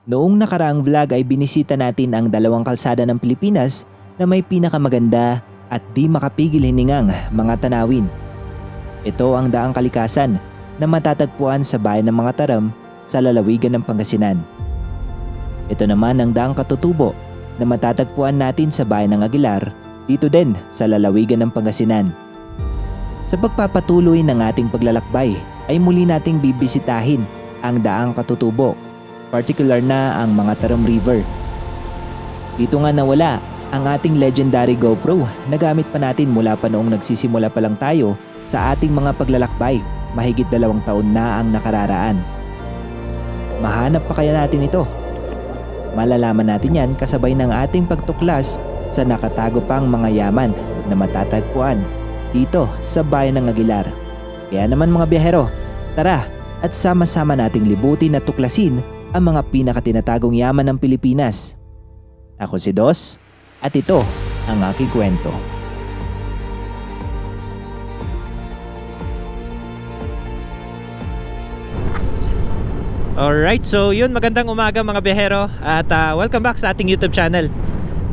Noong nakaraang vlog ay binisita natin ang dalawang kalsada ng Pilipinas na may pinakamaganda at di makapigil hiningang mga tanawin. Ito ang daang kalikasan na matatagpuan sa bayan ng mga Taram sa lalawigan ng Pangasinan. Ito naman ang daang Katutubo na matatagpuan natin sa bayan ng Aguilar dito din sa lalawigan ng Pangasinan. Sa pagpapatuloy ng ating paglalakbay ay muli nating bibisitahin ang daang Katutubo, particular na ang mga Taram River. Dito nga nawala ang ating legendary GoPro na gamit pa natin mula pa noong nagsisimula pa lang tayo sa ating mga paglalakbay, mahigit 2 taon na ang nakararaan. Mahanap pa kaya natin ito? Malalaman natin yan kasabay ng ating pagtuklas sa nakatago pang mga yaman na matatagpuan dito sa bayan ng Aguilar. Kaya naman mga biyahero, tara at sama-sama nating libutin at tuklasin ang mga pinakatinatagong yaman ng Pilipinas. Ako si Dos at ito ang aking kwento. Alright, so yun, magandang umaga mga biyahero at welcome back sa ating YouTube channel.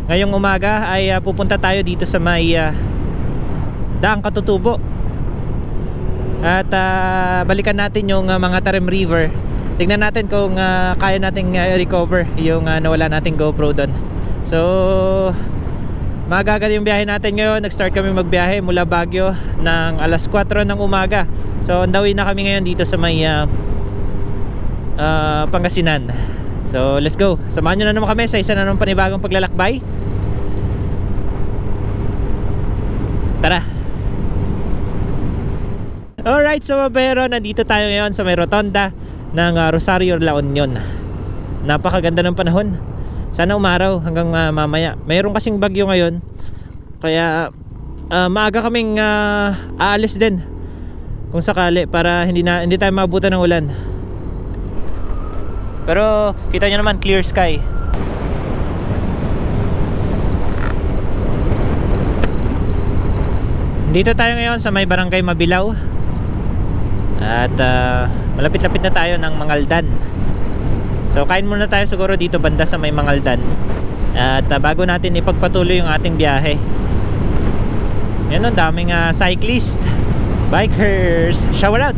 Ngayong umaga ay pupunta tayo dito sa may daang Katutubo. At balikan natin yung mga Tarim River. Tingnan natin kung kaya nating recover yung nawala nating GoPro doon. So magaga yung biyahe natin ngayon. Nag-start kami magbiyahe mula Baguio ng alas 4 ng umaga. So on the way na kami ngayon dito sa may Pangasinan. So let's go. Samahan nyo na naman kami sa isa na naman panibagong paglalakbay. Tara. Alright, so pero nandito tayo ngayon sa may rotonda ng Rosario La Union. Napakaganda ng panahon. Sana umaraw hanggang mamaya. Mayroon kasing bagyo ngayon. Kaya maaga kaming aalis din kung sakali para hindi tayo maabutan ng ulan. Pero kita nyo naman, clear sky. Dito tayo ngayon sa may barangay Mabilao. At malapit-lapit na tayo ng Mangaldan. So kain muna tayo siguro dito banda sa may Mangaldan. At bago natin ipagpatuloy yung ating biyahe. Yan o, daming cyclist, bikers. Shout out!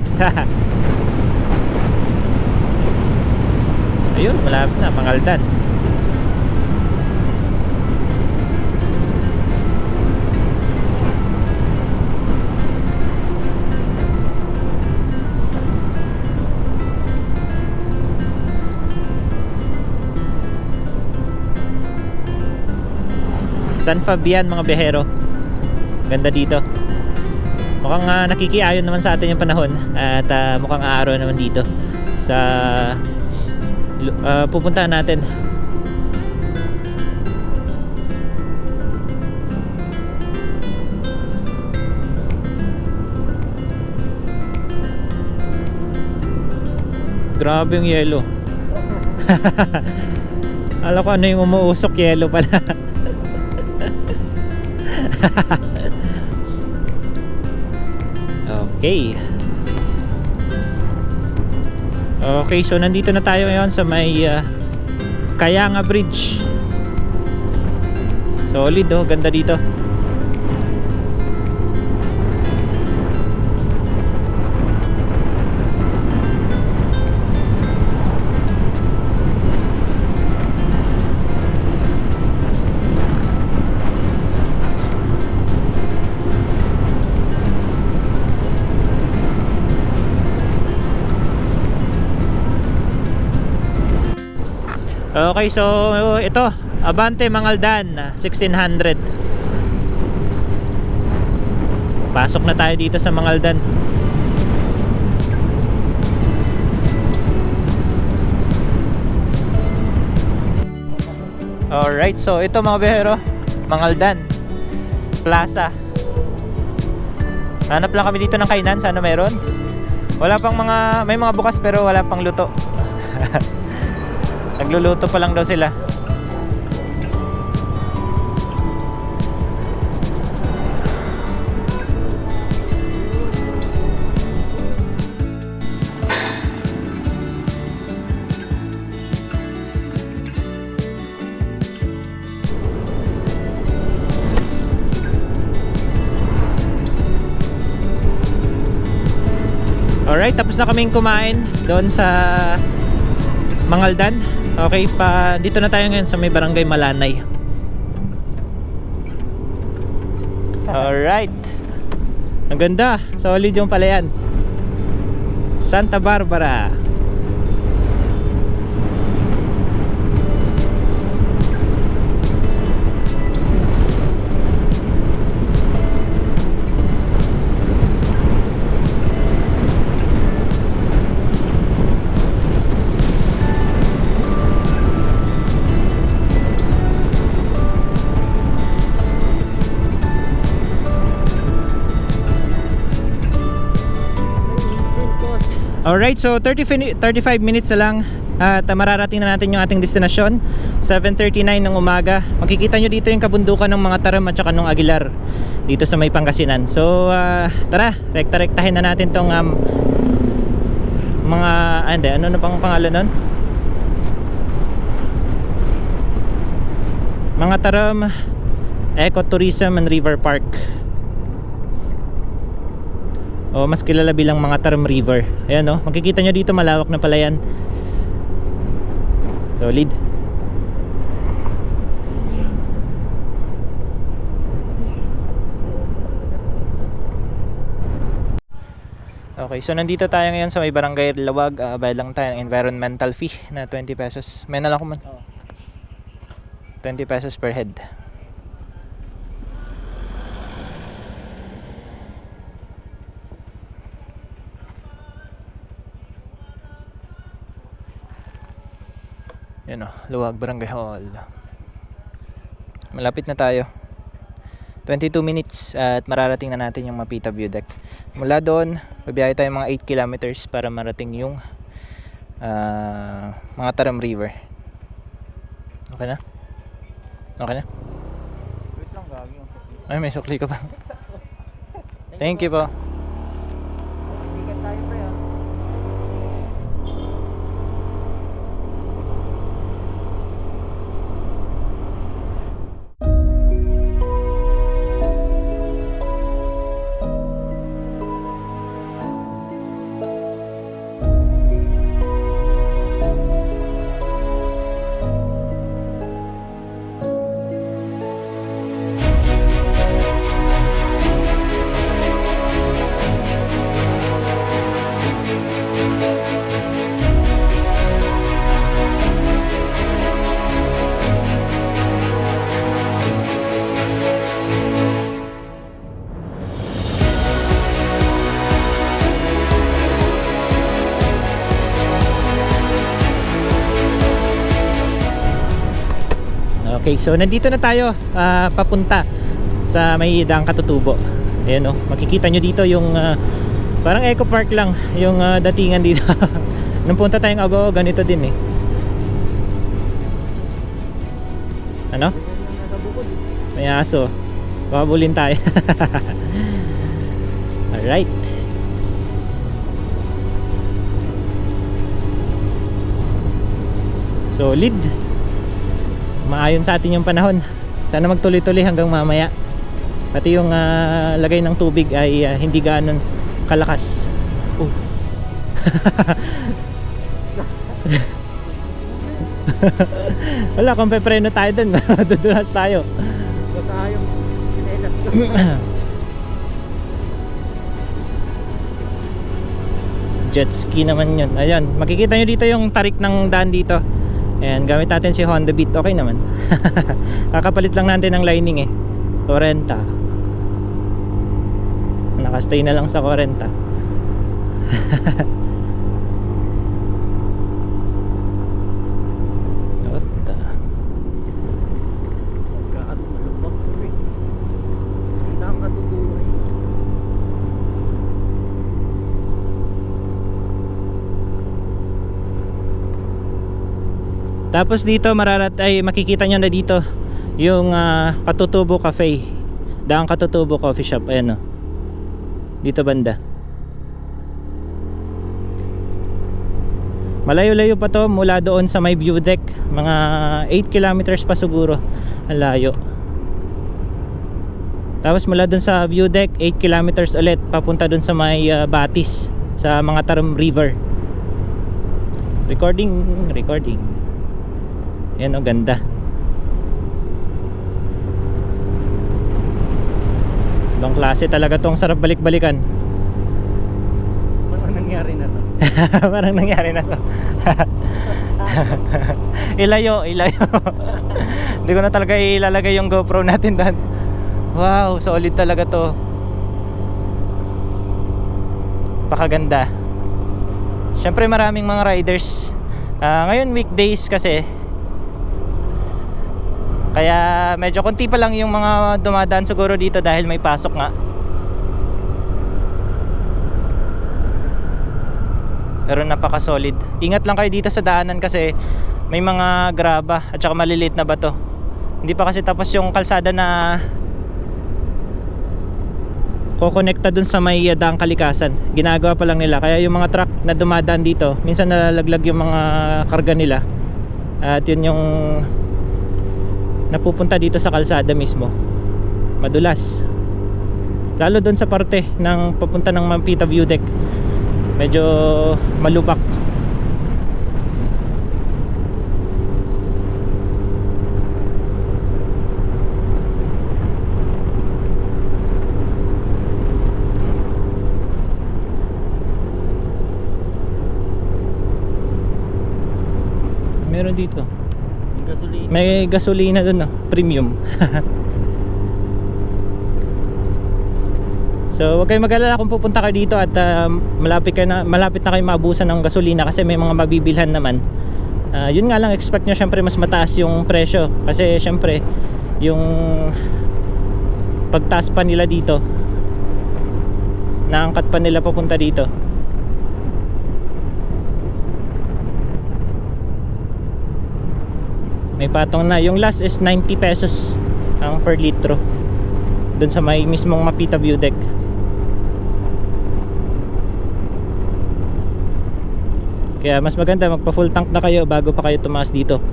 Ayun, malapit na, Mangaldan. San Fabian mga biyahero. Ganda dito. Mukhang nakikiayon naman sa atin yung panahon. At mukhang aaraw naman dito sa pupuntahan natin. Grabe yung yelo. Alam ko ano yung umuusok, yelo pala. Okay. Okay, so nandito na tayo ngayon sa may Kayanga Bridge. Solid oh, ganda dito. Okay, so ito, Abante Mangaldan 1600. Pasok na tayo dito sa Mangaldan. Alright, so ito mga biyahero, Mangaldan Plaza. Hanap lang kami dito ng kainan, sana meron. Wala pang may mga bukas pero wala pang luto. Nagluluto pa lang daw sila. Alright, tapos na kaming kumain doon sa Mangaldan. Okay, dito na tayo ngayon sa may barangay Malanay. Alright. Ang ganda, solid yung palayan. Santa Barbara. Alright, so 35 minutes na lang at mararating na natin yung ating destinasyon. 7:39 ng umaga. Makikita nyo dito yung kabundukan ng mga Taram at saka ng Aguilar dito sa may Pangasinan. So tara, rekta-rektahin na natin tong mga ano na pang pangalan nun? Mga Taram Ecotourism and River Park. O mas kilala bilang mga Taram River. Ayan o, makikita nyo dito malawak na palayan. Solid. Okay, so nandito tayo ngayon sa may barangay Lawag. Bayad lang tayo ng environmental fee na 20 pesos. May nala ko man. 20 pesos per head. Yan o, Luwag Barangay Hall. Malapit na tayo. 22 minutes at mararating na natin yung Mapita View Deck. Mula doon, babiyahe tayo mga 8 kilometers para marating yung mga Taram River. Okay na? Okay na? Wait lang, gagi yung sukli. Ay, may sukli ka pa. Thank you po. Ikan tayo pa yan. Okay, so nandito na tayo papunta sa may Daang Katutubo. Ayan o, makikita nyo dito yung parang eco park lang yung datingan dito. Nung punta tayong Ago, ganito din eh. Ano? May aso. Babulin tayo. Alright. Solid. Maayon sa atin yung panahon. Sana magtuloy-tuloy hanggang mamaya. Pati yung lagay ng tubig ay hindi ganoon kalakas. Wala, kung pepreno tayo dun, dudulas tayo. Basta yung sinelas ko. Jet ski naman yun. Ayan, makikita nyo dito yung tarik ng daan dito. Ayan, gamit natin si Honda Beat. Okay naman. Kakapalit lang natin ng lining eh. 40. Nakastay na lang sa 40. Magkakalumot ko eh. Hindi na ang katutubo eh. Tapos dito makikita nyo na dito yung Katutubo Cafe, Daang Katutubo Coffee Shop. Ayan o, dito banda. Malayo-layo pa to mula doon sa may view deck. Mga 8 kilometers pa siguro ang layo. Tapos mula doon sa view deck 8 kilometers ulit papunta doon sa may Batis, sa mga Tarum River. Recording. Yan, oh, ganda. Ibang klase talaga tong, sarap balik-balikan. Parang nangyari na to. Parang nangyari na to. ilayo Hindi ko na talaga ilalagay yung GoPro natin doon. Wow, solid talaga to. Pakaganda. Syempre maraming mga riders. Ngayon weekdays kasi, kaya medyo konti pa lang yung mga dumadaan siguro dito dahil may pasok nga. Pero napaka solid. Ingat lang kayo dito sa daanan kasi may mga graba at saka maliliit na bato. Hindi pa kasi tapos yung kalsada na kokonekta dun sa may daang kalikasan. Ginagawa pa lang nila. Kaya yung mga truck na dumadaan dito, minsan nalalaglag yung mga karga nila. At yun yung napupunta dito sa kalsada mismo. Madulas. Lalo dun sa parte ng papunta ng Mampita View Deck. Medyo malupak. Meron dito. Gasolina. May gasolina dun, no? Premium. So huwag kayong mag-alala kung pupunta kayo dito at malapit na kayo maabusan ng gasolina kasi may mga mabibilhan naman. Yun nga lang, expect nyo syempre mas mataas yung presyo kasi syempre yung pagtaas pa nila dito, naangkat pa nila papunta dito. May patong na. Yung last is 90 pesos ang per litro dun sa may mismong Mapita View Deck. Kaya mas maganda magpa full tank na kayo bago pa kayo tumaas dito.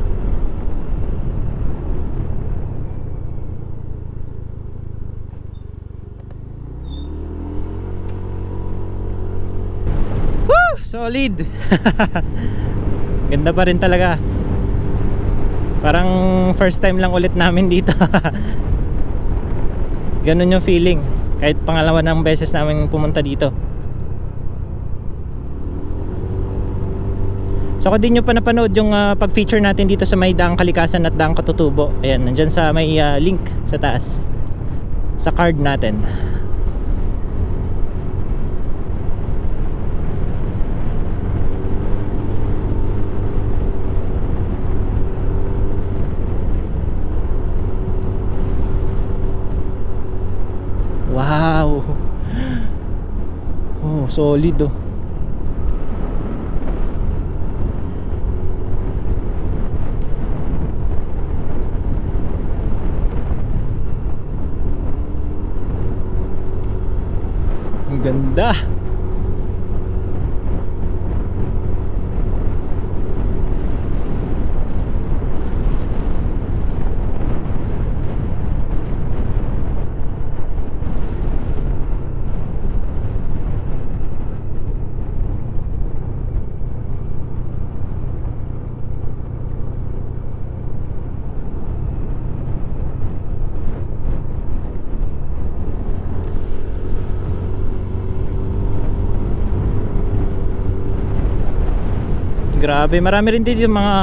Woo! Solid. Ganda pa rin talaga. Parang first time lang ulit namin dito. Ganun yung feeling kahit pangalawa ng beses namin pumunta dito. So kung di nyo pa napanood yung pag-feature natin dito sa may Daang Kalikasan at Daang Katutubo, ayan, nandyan sa may link sa taas sa card natin. Wow. Oh, solid oh. Ang ganda. Grabe, marami rin dito yung mga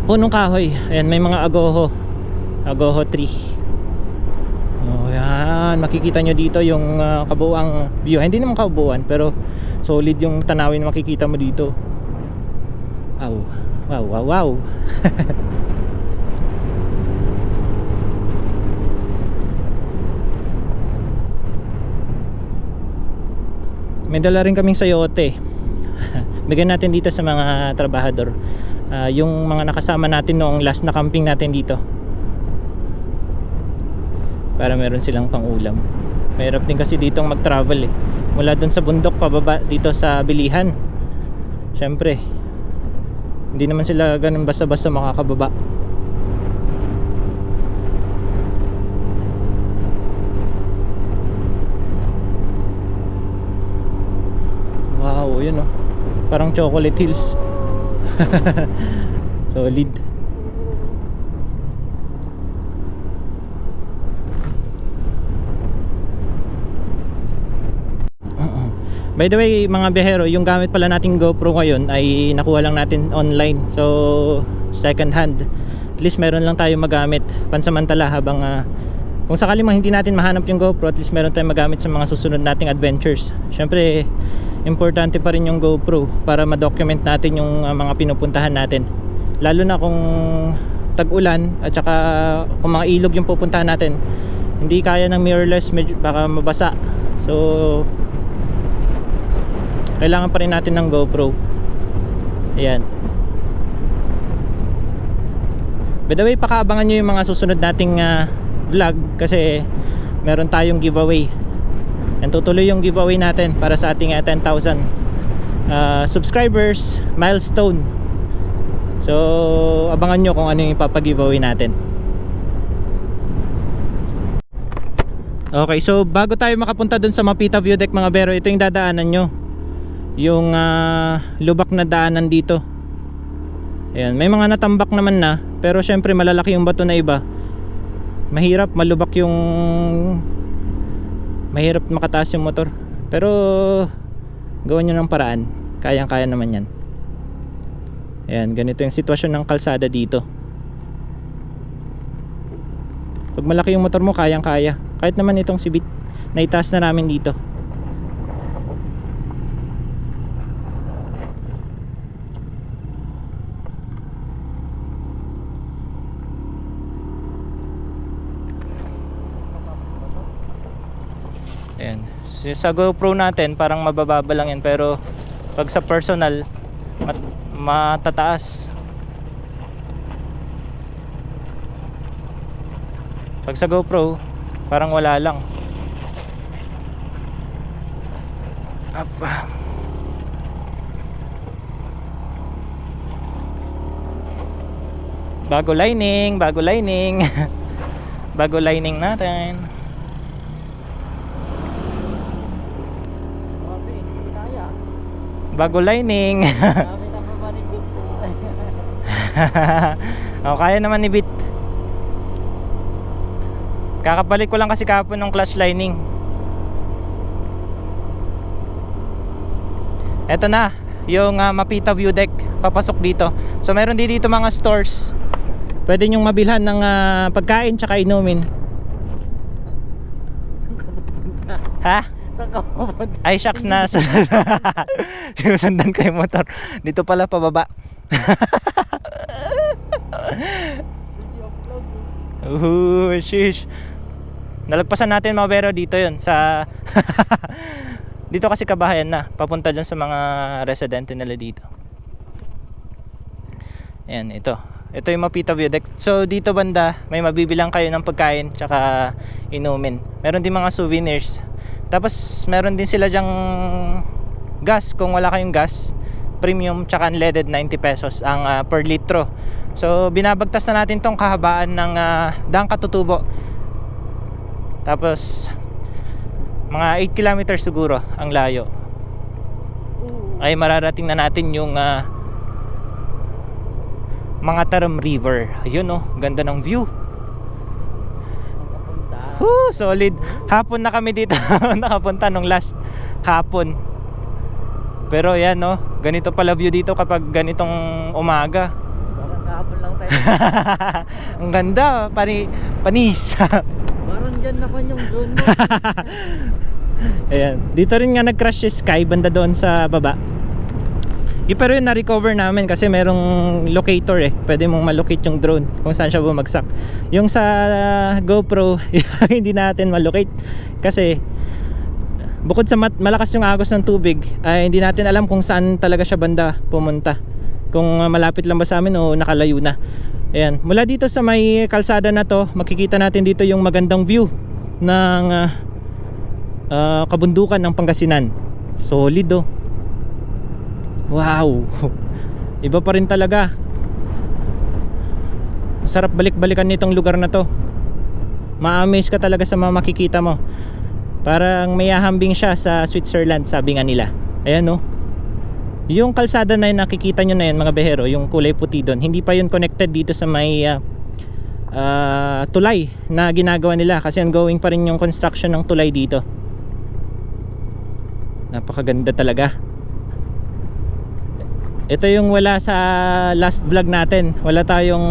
punong kahoy. Ayan, may mga agoho tree. Oh, yan, makikita nyo dito yung kabuuang view. Hindi naman kabuuan, pero solid yung tanawin na makikita mo dito. Wow, wow, wow, wow. May dala rin kaming sayote. Bigyan natin dito sa mga trabahador, yung mga nakasama natin noong last na camping natin dito, para meron silang pang ulam. Mahirap din kasi ditong mag-travel eh, mula dun sa bundok pababa dito sa bilihan. Syempre hindi naman sila ganun basta-basta makakababa. Oo, yun oh. Parang Chocolate Hills. Solid. By the way, mga biyahero, yung gamit pala nating GoPro ngayon ay nakuha lang natin online. So, second hand. At least meron lang tayo magamit pansamantala habang kung sakali mang hindi natin mahanap yung GoPro, at least meron tayong magamit sa mga susunod nating adventures. Syempre, importante pa rin yung GoPro para ma-document natin yung mga pinupuntahan natin. Lalo na kung tag-ulan at saka kung mga ilog yung pupuntahan natin, hindi kaya ng mirrorless, medyo baka mabasa. So, kailangan pa rin natin ng GoPro. Ayan. By the way, pakaabangan nyo yung mga susunod nating vlog kasi meron tayong giveaway. And tutuloy yung giveaway natin para sa ating 10,000 subscribers milestone. So, abangan nyo kung ano yung ipapag-giveaway natin. Okay, so bago tayo makapunta dun sa Mapita View Deck mga bero, ito yung dadaanan nyo. Yung lubak na daanan dito. Ayan, may mga natambak naman na, pero syempre malalaki yung bato na iba. Mahirap malubak yung mahirap makataas yung motor. Pero gawan nyo ng paraan. Kayang-kaya naman yan. Ayan, ganito yung sitwasyon ng kalsada dito. Pag malaki yung motor mo, kayang-kaya. Kahit naman itong Civic, naitaas na namin dito. Ayan. Sa GoPro natin parang mabababa lang yan, pero pag sa personal matataas. Pag sa GoPro parang wala lang. Bago lining bago lining natin. Bago lining. Dami na mamanigod po. O, kaya naman ni Bit. Kakabalik ko lang kasi kahapon ng clutch lining. Eto na yung Mapita View Deck. Papasok dito. So meron din dito mga stores. Pwede nyong mabilhan ng pagkain tsaka inumin. Ha? Saan ka pupunta? Ay shucks na. Sinusundan ko yung motor. Dito pala pababa. Shish. Nalagpasan natin mga bero dito yun sa dito kasi kabahayan na. Papunta dyan sa mga residente nila dito. Ayan, ito. Ito yung Mapita View Deck. So dito banda may mabibilang kayo ng pagkain tsaka inumin. Meron din mga souvenirs. Tapos meron din sila dyang gas kung wala kayong gas. Premium tsaka unleaded 90 pesos ang per litro. So binabagtas na natin tong kahabaan ng Daang Katutubo. Tapos mga 8 kilometers siguro ang layo. Ay mararating na natin yung mga Taram River. Ayun oh, ganda ng view. Solid. Hapon na kami dito nakapunta nung last hapon. Pero yan no, ganito pala view dito kapag ganitong umaga. Parang kahapon lang tayo. Ang ganda, panis. Parang dyan naman yung drone mo. Ayan, dito rin nga nag-crash si Sky banda doon sa baba. Pero yun na-recover namin kasi merong locator eh. Pwede mong malocate yung drone kung saan siya bumagsak. Yung sa GoPro hindi natin malocate kasi bukod sa malakas yung agos ng tubig ay hindi natin alam kung saan talaga siya banda pumunta. Kung malapit lang ba sa amin o nakalayo na. Ayan, mula dito sa may kalsada na to, makikita natin dito yung magandang view ng kabundukan ng Pangasinan. Solid oh. Wow. Iba pa rin talaga. Sarap balik-balikan nitong lugar na to. Ma-amaze ka talaga sa mga makikita mo. Parang may ahambing siya sa Switzerland, sabi nga nila. Ayan no. Yung kalsada na yun, nakikita nyo na yun mga behero, yung kulay puti doon, hindi pa yun connected dito sa may tulay na ginagawa nila, kasi ongoing pa rin yung construction ng tulay dito. Napakaganda talaga. Ito yung wala sa last vlog natin, wala tayong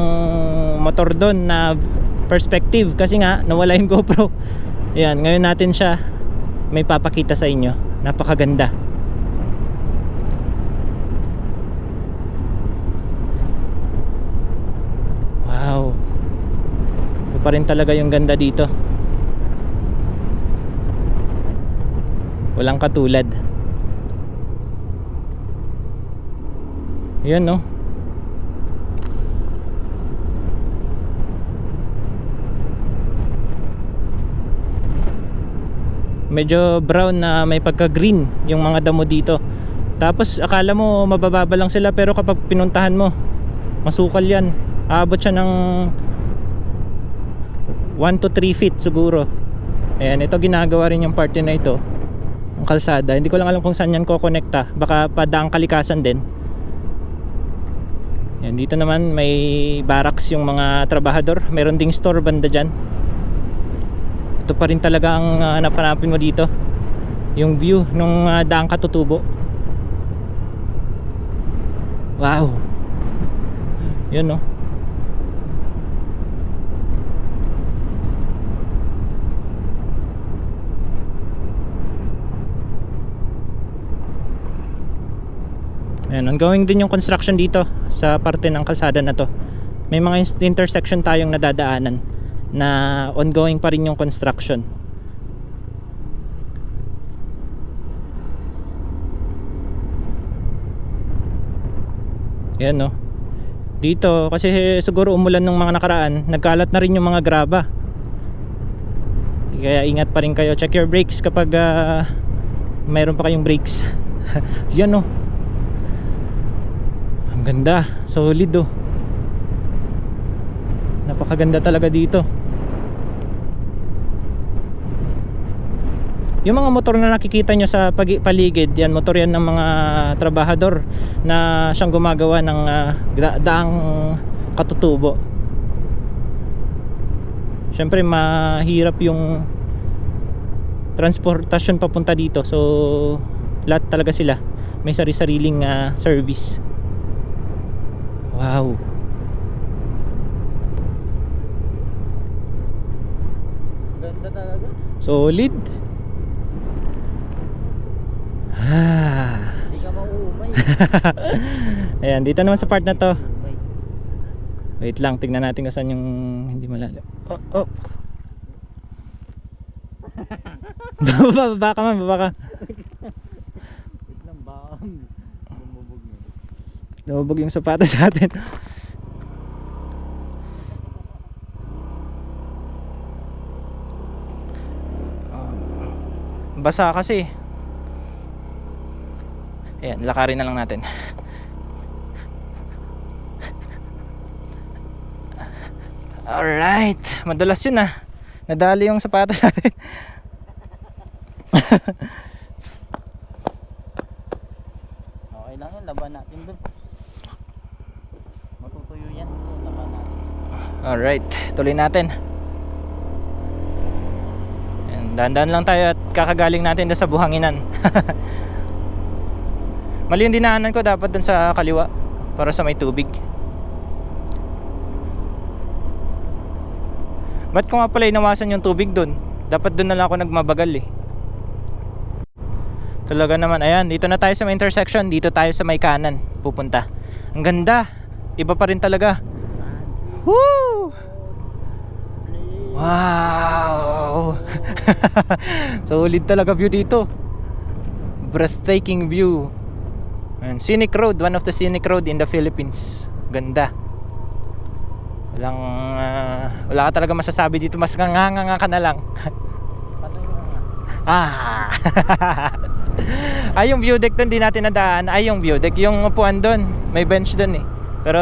motor doon na perspective kasi nga nawala yung GoPro. Ayan, ngayon natin siya may papakita sa inyo. Napakaganda. Wow, ito pa rin talaga yung ganda dito. Walang katulad. Yan no. Medyo brown na may pagka green yung mga damo dito. Tapos akala mo mabababa lang sila, pero kapag pinuntahan mo, masukal yan. Aabot siya ng 1 to 3 feet siguro. Ayan, ito ginagawa rin yung parte na ito, ang kalsada. Hindi ko lang alam kung saan yan kokonekta. Baka padaang kalikasan din. Yan, dito naman may barracks yung mga trabahador. Meron ding store banda dyan. Ito pa rin talaga ang hanap-hanapin mo dito, yung view ng daang Katutubo. Wow. Yun no. Ayan, ongoing din yung construction dito sa parte ng kalsada na to. May mga intersection tayong nadadaanan na ongoing pa rin yung construction. Ayan no. Dito kasi siguro umulan nung mga nakaraan, nagkalat na rin yung mga graba. Kaya ingat pa rin kayo. Check your brakes kapag mayroon pa kayong brakes. Yan no. Ang ganda, solid oh. Napakaganda talaga dito. Yung mga motor na nakikita nyo sa paligid, yan, motor yan ng mga trabahador na siyang gumagawa ng daang Katutubo. Siyempre mahirap yung transportasyon papunta dito, so lahat talaga sila may sari-sariling service. Wow. Ganda talaga. Solid. Hindi ka mauumay. Ayan, dito naman sa part na to. Wait lang, tignan natin kung saan yung hindi malalim. Oh, oh. Baba ka man, baba ka. Wait lang, baka lumubog na. Lumubog yung sapatos sa atin. Basa kasi. Ayan, lakarin na lang natin. Alright, madulas yun ah. Nadali yung sapatos natin. Okay lang yun, laban natin dun. Matutuyo yan, laban natin. Alright, tuloy natin. Ayan, dahan-dahan lang tayo at kakagaling natin doon sa buhanginan. Mali yung dinaanan ko, dapat dun sa kaliwa para sa may tubig. Ba't ko nga pala inawasan yung tubig dun? Dapat dun na lang ako nagmabagal eh. Talaga naman. Ayan, dito na tayo sa may intersection. Dito tayo sa may kanan pupunta. Ang ganda. Iba pa rin talaga. Woo! Wow! Solid talaga view dito. Breathtaking view. And scenic road, one of the scenic road in the Philippines. Ganda. Walang wala ka talaga masasabi dito, mas nganga ka na lang. Ay, yung view deck doon di natin nadaan. Ay, yung view deck, yung upuan doon, may bench doon eh. Pero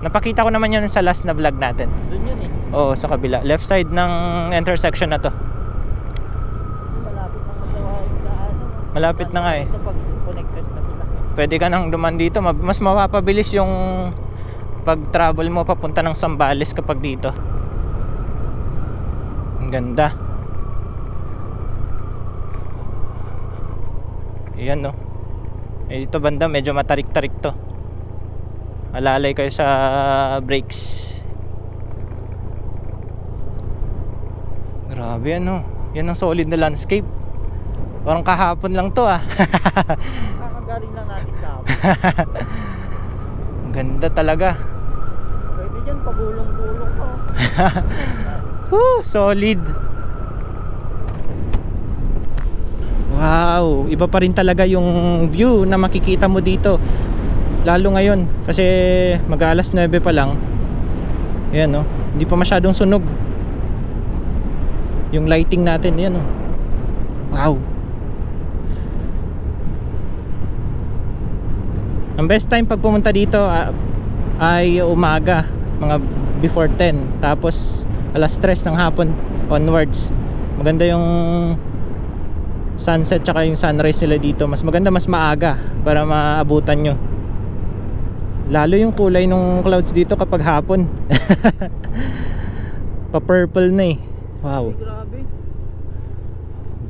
napakita ko naman yun sa last na vlog natin. Doon yun eh. Oo, sa kabila, left side ng intersection na to. Malapit na magawa yung daan. Malapit na nga eh. Kapag connected na sila. pwede ka nang duman dito. Mas mapapabilis yung pag-travel mo papunta ng Zambales kapag dito. Ang ganda. Ayan no. Dito banda medyo matarik-tarik to. Alalay kayo sa brakes. Grabe ano. Yan ang solid na landscape. Parang kahapon lang to Kakagaling lang natin kahapon. Ang ganda talaga. Pwede dyan, pagulong-gulong ko. Solid. Wow, iba pa rin talaga yung view na makikita mo dito. Lalo ngayon kasi mag-alas 9 pa lang. Ayan no, hindi pa masyadong sunog yung lighting natin. Ayan no. Wow. Ang best time pag pumunta dito ay umaga, mga before 10, tapos alas 3 ng hapon onwards. Maganda yung sunset tsaka yung sunrise nila dito. Mas maganda, mas maaga para maabutan nyo. Lalo yung kulay ng clouds dito kapag hapon. Pa-purple na eh. Wow. Grabe.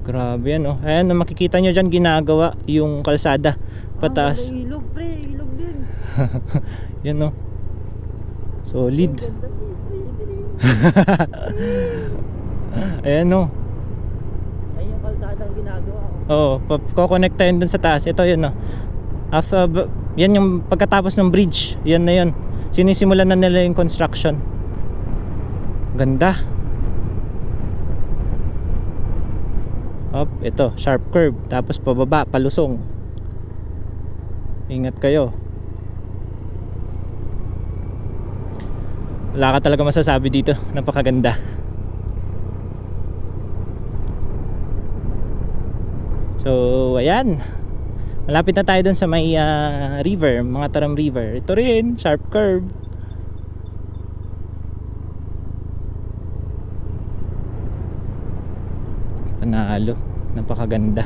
Grabe yan oh. Ayan, makikita nyo dyan ginagawa yung kalsada pataas. Ilog pre, ilog din. Yan oh. Solid. Ganda, Ayan oh. ay yung kalsadang ginagawa ko. Oo, kukonect tayo dun sa taas. Ito yun oh. After, yan yung pagkatapos ng bridge. Yan na yun. Sinisimulan na nila yung construction. Ganda. Up, ito, sharp curve. Tapos pababa, palusong. Ingat kayo. Wala ka talaga masasabi dito. Napakaganda. So, ayan. Malapit na tayo dun sa may river, mga Taram River. Ito rin, sharp curve. Panalo, napakaganda.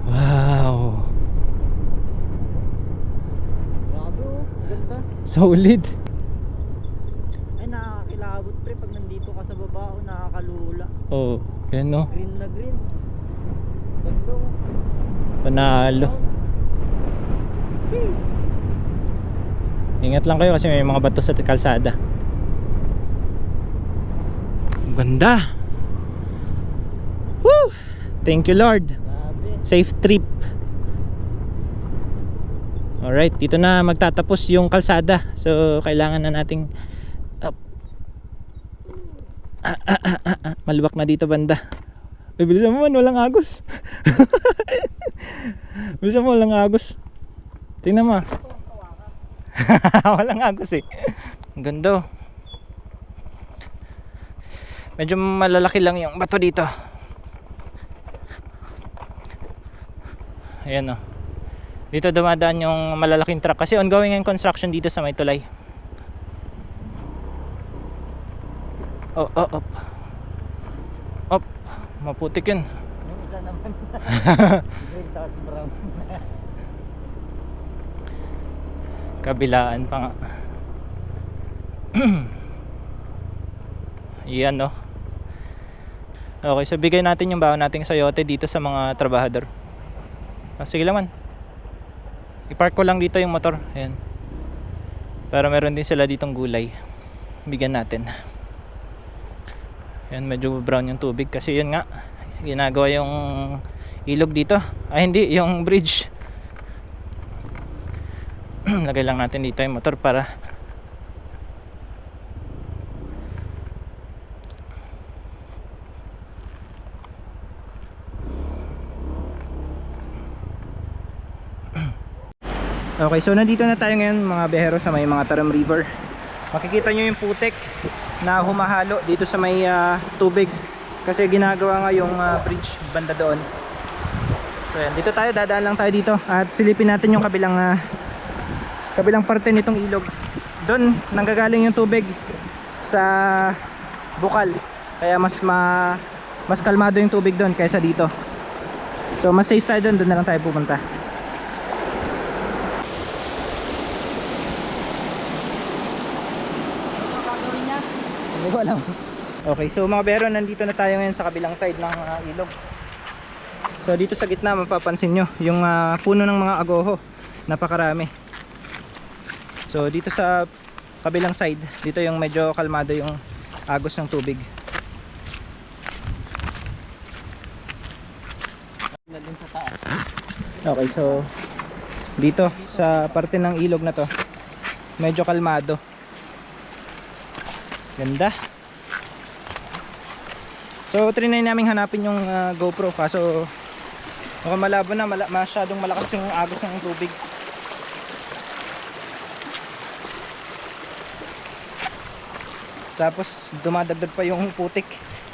Wow. Grabe oh, ganda. Solid. Ay nakakilabot pre pag nandito ka sa baba o nakakalula. Oh, yan no. Green na green. Ganda oh. Panalo. Ingat lang kayo kasi may mga bato sa kalsada. Ganda. Woo! Thank you Lord. Grabe. Safe trip. Alright, dito na magtatapos yung kalsada. So kailangan na nating up. Malubak na dito banda. Bilisan mo man, walang agos. Bilisan mo, walang agos. Tingnan mo. Walang agos eh. Ang ganda. Medyo malalaki lang yung bato dito. Ayan o. Dito dumadaan yung malalaking truck kasi ongoing yung construction dito sa may tulay. Oh, oh, oh. Op, maputik yun. Yung isa naman. Green tapos brown. Kabilaan pa nga. Yan no. Okay, so bigay natin yung baon nating sayote dito sa mga trabahador. Sige lang man. I-park ko lang dito yung motor. Ayan. Para meron din sila ditong gulay. Bigyan natin. Ayan, medyo brown yung tubig kasi yun nga, ginagawa yung ilog dito. Ay hindi, yung bridge. Lagay lang natin dito yung motor para okay, so nandito na tayo ngayon mga behero sa may mga Taram River. Makikita nyo yung putik na humahalo dito sa may tubig kasi ginagawa nga yung bridge banda doon. So yan, dito tayo, dadaan lang tayo dito at silipin natin yung kabilang parte nitong ilog. Doon nanggagaling yung tubig sa bukal, kaya mas kalmado yung tubig doon kaysa dito. So mas safe tayo doon na lang tayo pupunta. Hindi ko alam. Okay, so mga bero, nandito na tayo ngayon sa kabilang side ng ilog. So dito sa gitna mapapansin nyo yung puno ng mga agoho. Napakarami. So dito sa kabilang side, dito yung medyo kalmado yung agos ng tubig. Okay, so dito sa parte ng ilog na to medyo kalmado. Ganda. So trinay namin hanapin yung GoPro, kaso mukhang malabo na, masyadong malakas yung agos ng tubig. Tapos dumadagdag pa yung putik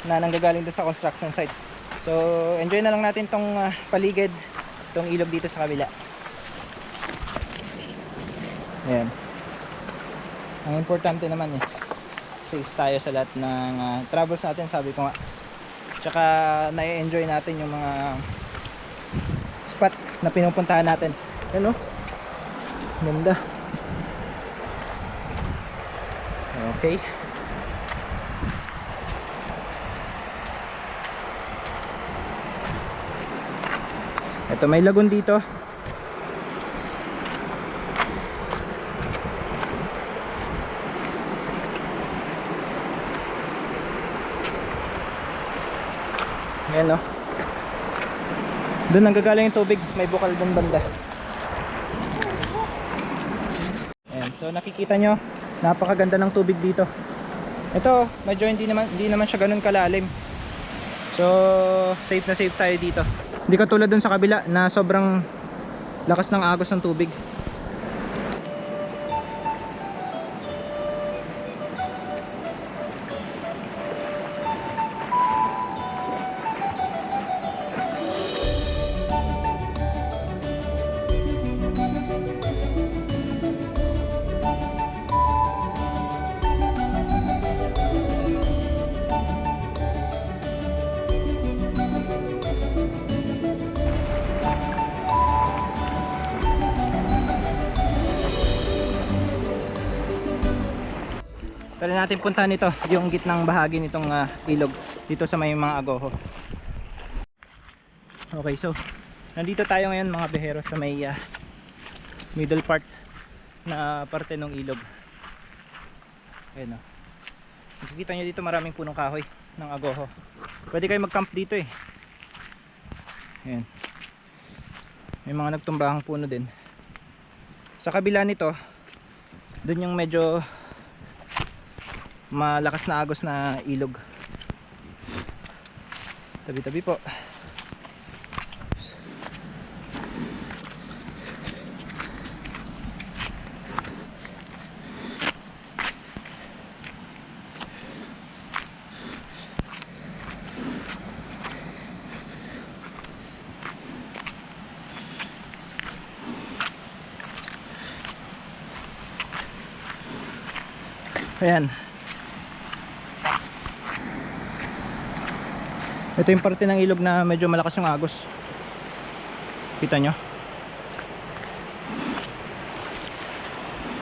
na nanggagaling doon sa construction site. So enjoy na lang natin tong paligid, tong ilog dito sa kabila. Ayan. Ang importante naman safe tayo sa lahat ng travels natin, sabi ko nga. Tsaka na-enjoy natin yung mga spot na pinupuntahan natin. Ayan, ganda. Okay. Ito, may lagoon dito. Ayan, doon nanggagaling yung tubig, may bukal doon banda. Ayan, so nakikita nyo, napakaganda ng tubig dito. Ito, medyo hindi naman siya ganun kalalim. So safe na safe tayo dito. Hindi katulad doon sa kabila na sobrang lakas ng agos ng tubig. Tara natin puntahan ito, yung gitnang bahagi nitong ilog dito sa may mga agoho. Okay, so nandito tayo ngayon mga behero sa may middle part na parte ng ilog. Ayan, makikita nyo dito maraming punong kahoy ng agoho. Pwede kayo mag-camp dito Ayan. May mga nagtumbahang puno din. Sa kabila nito, dun yung medyo malakas na agos na ilog. Tabi-tabi po. Ayan. Ito yung parte ng ilog na medyo malakas yung agos. Kita nyo?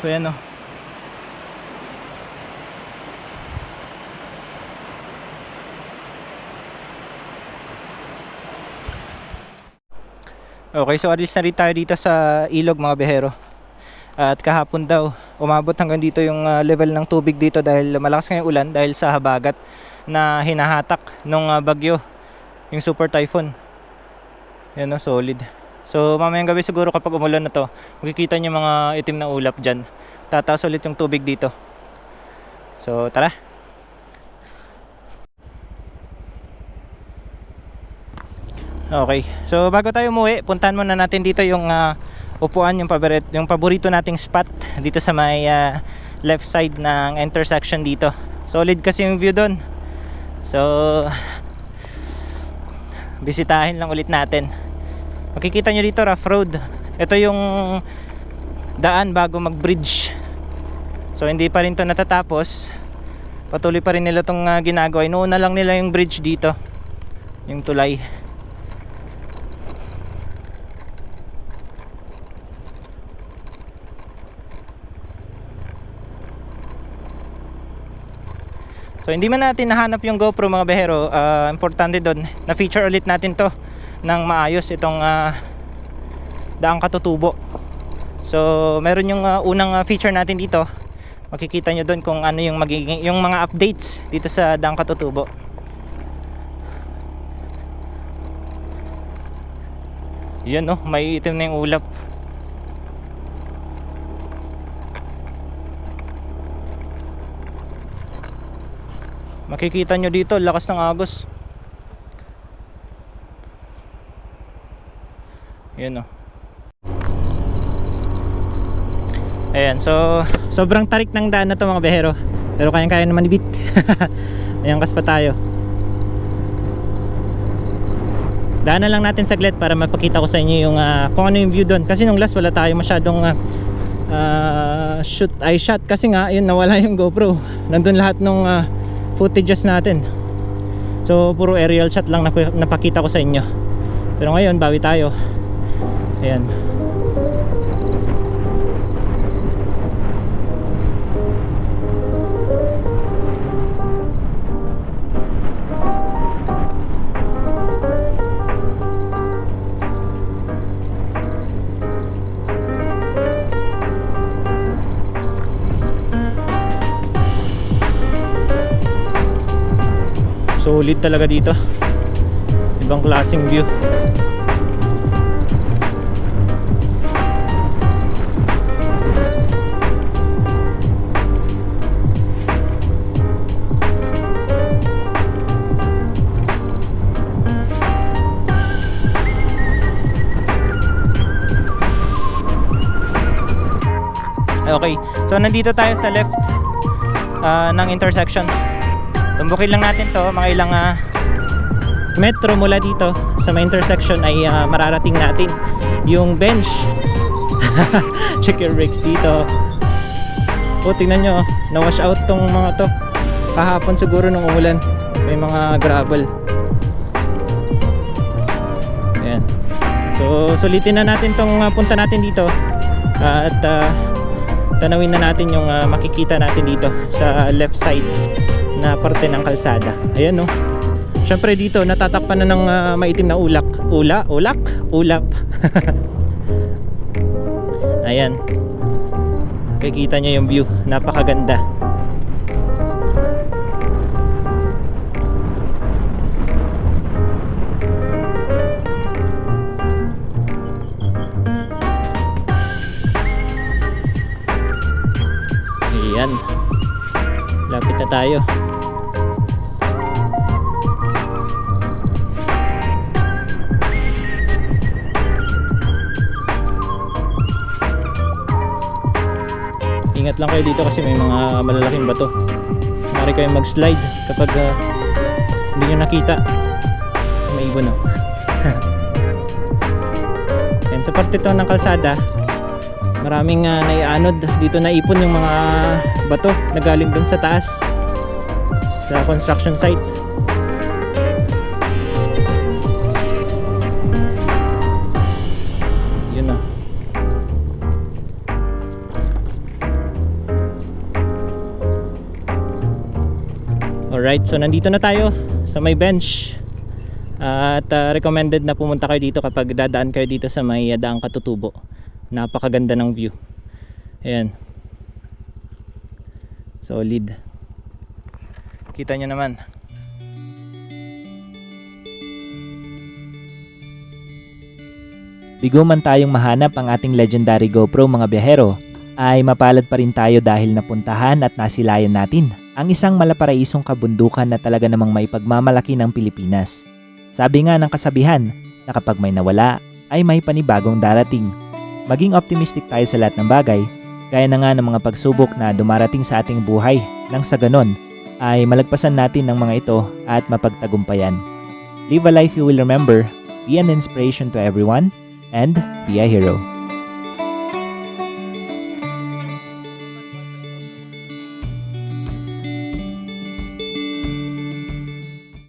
So yan Okay, so alis na rin tayo dito sa ilog mga behero. At kahapon daw umabot hanggang dito yung level ng tubig dito dahil malakas ngayong ulan dahil sa habagat na hinahatak nung bagyo, yung super typhoon. Yan solid. So mamayang gabi siguro kapag umulan na to, makikita nyo mga itim na ulap dyan. Tataas ulit yung tubig dito. So tara. Okay, so bago tayo umuwi, puntahan muna natin dito yung upuan, yung paborito nating spot dito sa may left side ng intersection dito. Solid kasi yung view doon. So bisitahin lang ulit natin. Makikita nyo dito rough road. Ito yung daan bago mag bridge. So hindi pa rin to natatapos. Patuloy pa rin nila itong ginagawa. Inuuna lang nila yung bridge dito, yung tulay. So hindi man natin nahanap yung GoPro mga behero, importante doon na feature ulit natin to ng maayos itong daang katutubo. So meron yung unang feature natin dito. Makikita nyo doon kung ano yung magiging yung mga updates dito sa daang katutubo. Yan oh, may itim na yung ulap. Makikita nyo dito, lakas ng agos. Yan oh. Ayan, so sobrang tarik ng daan na to mga behero. Pero kayang-kaya naman ibit. Ayan, kas pa tayo. Daanan lang natin saglit para mapakita ko sa inyo yung kung ano yung view doon. Kasi nung last wala tayo masyadong shoot kasi nga yun, nawala yung GoPro. Nandun lahat ng footages natin. So puro aerial shot lang napakita ko sa inyo. Pero ngayon bawi tayo. Ayan. Solid talaga dito. Ibang klaseng view. Okay, so nandito tayo sa left ng intersection. Tumbukin lang natin to, mga ilang metro mula dito sa may intersection ay mararating natin yung bench. Check your brakes dito. O tingnan nyo, na-wash out tong mga to kahapon siguro nung umulan. May mga gravel. Ayan. So sulitin na natin tong punta natin dito at tanawin na natin yung makikita natin dito sa left side na parte ng kalsada. Ayan no. Syempre dito natatakpan na ng maitim na ulap. Ayan. Makikita nyo yung view. Napakaganda. Ayan. Lapit na tayo. Ingat lang kayo dito kasi may mga malalaking bato. Maaari kayong mag-slide kapag hindi nyo nakita. May ibon oh. And sa parte to ng kalsada, maraming naianod dito, naipon yung mga bato na galing dun sa taas sa construction site. Yun na. Alright, so nandito na tayo sa may bench at recommended na pumunta kayo dito kapag dadaan kayo dito sa may daang katutubo. Napakaganda ng view. Ayan. Solid. Kita nyo naman. Bigo man tayong mahanap ang ating legendary GoPro mga biyahero, ay mapalad pa rin tayo dahil napuntahan at nasilayan natin ang isang malaparaisong kabundukan na talaga namang maipagmamalaki ng Pilipinas. Sabi nga ng kasabihan na kapag may nawala ay may panibagong darating. Maging optimistic tayo sa lahat ng bagay, gaya na nga ng mga pagsubok na dumarating sa ating buhay, nang sa ganon ay malagpasan natin ang mga ito at mapagtagumpayan. Live a life you will remember, be an inspiration to everyone, and be a hero.